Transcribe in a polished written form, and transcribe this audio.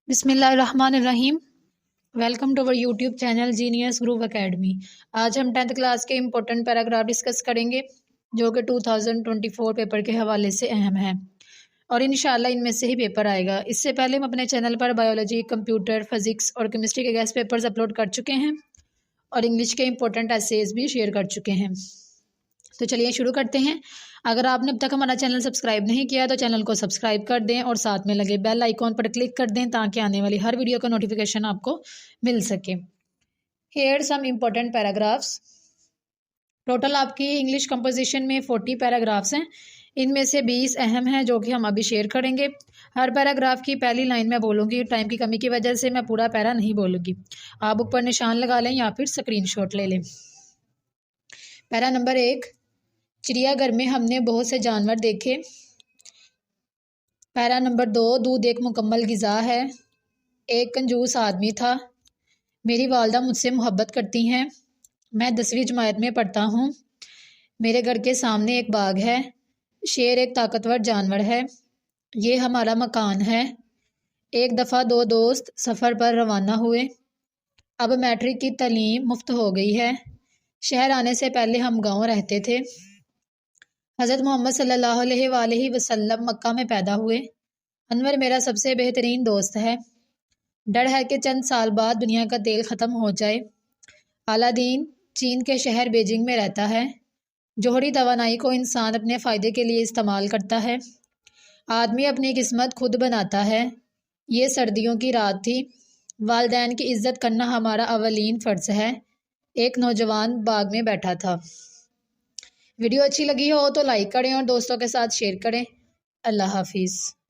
بسم اللہ الرحمن الرحیم۔ ویلکم ٹو اور YouTube channel genius group academy. آج ہم 10th کلاس کے امپورٹنٹ پیراگراف ڈسکس کریں گے جو کہ 2024 پیپر کے حوالے سے اہم ہے اور انشاءاللہ ان میں سے ہی پیپر آئے گا۔ اس سے پہلے ہم اپنے چینل پر بایولوجی، کمپیوٹر، فزکس اور کیمسٹری کے گیسٹ پیپرز اپلوڈ کر چکے ہیں اور انگلش کے امپورٹنٹ ایسیز بھی شیئر کر چکے ہیں۔ تو چلیے شروع کرتے ہیں۔ اگر آپ نے اب تک ہمارا چینل سبسکرائب نہیں کیا تو چینل کو سبسکرائب کر دیں اور ساتھ میں لگے بیل آئیکن پر کلک کر دیں تاکہ آنے والی ہر ویڈیو کا نوٹیفیکیشن آپ کو مل سکے۔ Here some important paragraphs. Total آپ کی انگلش کمپوزیشن میں 40 پیراگرافس ہیں۔ ان میں سے 20 اہم ہیں جو کہ ہم ابھی شیئر کریں گے۔ ہر پیراگراف کی پہلی لائن میں بولوں گی، ٹائم کی کمی کی وجہ سے میں پورا پیرا نہیں بولوں گی۔ آپ اوپر نشان لگا لیں یا پھر اسکرین شاٹ لے لیں۔ پیرا نمبر 1، چڑیا گھر میں ہم نے بہت سے جانور دیکھے۔ پیرا نمبر 2، دودھ ایک مکمل غذا ہے۔ ایک کنجوس آدمی تھا۔ میری والدہ مجھ سے محبت کرتی ہیں۔ میں 10ویں جماعت میں پڑھتا ہوں۔ میرے گھر کے سامنے ایک باغ ہے۔ شیر ایک طاقتور جانور ہے۔ یہ ہمارا مکان ہے۔ ایک دفعہ 2 دوست سفر پر روانہ ہوئے۔ اب میٹرک کی تعلیم مفت ہو گئی ہے۔ شہر آنے سے پہلے ہم گاؤں رہتے تھے۔ حضرت محمد صلی اللہ علیہ وآلہ وسلم مکہ میں پیدا ہوئے۔ انور میرا سب سے بہترین دوست ہے۔ ڈر ہے کہ چند سال بعد دنیا کا تیل ختم ہو جائے۔ اعلیٰ دین چین کے شہر بیجنگ میں رہتا ہے۔ جوہری توانائی کو انسان اپنے فائدے کے لیے استعمال کرتا ہے۔ آدمی اپنی قسمت خود بناتا ہے۔ یہ سردیوں کی رات تھی۔ والدین کی عزت کرنا ہمارا اولین فرض ہے۔ ایک نوجوان باغ میں بیٹھا تھا۔ ویڈیو اچھی لگی ہو تو لائک کریں اور دوستوں کے ساتھ شیئر کریں۔ اللہ حافظ۔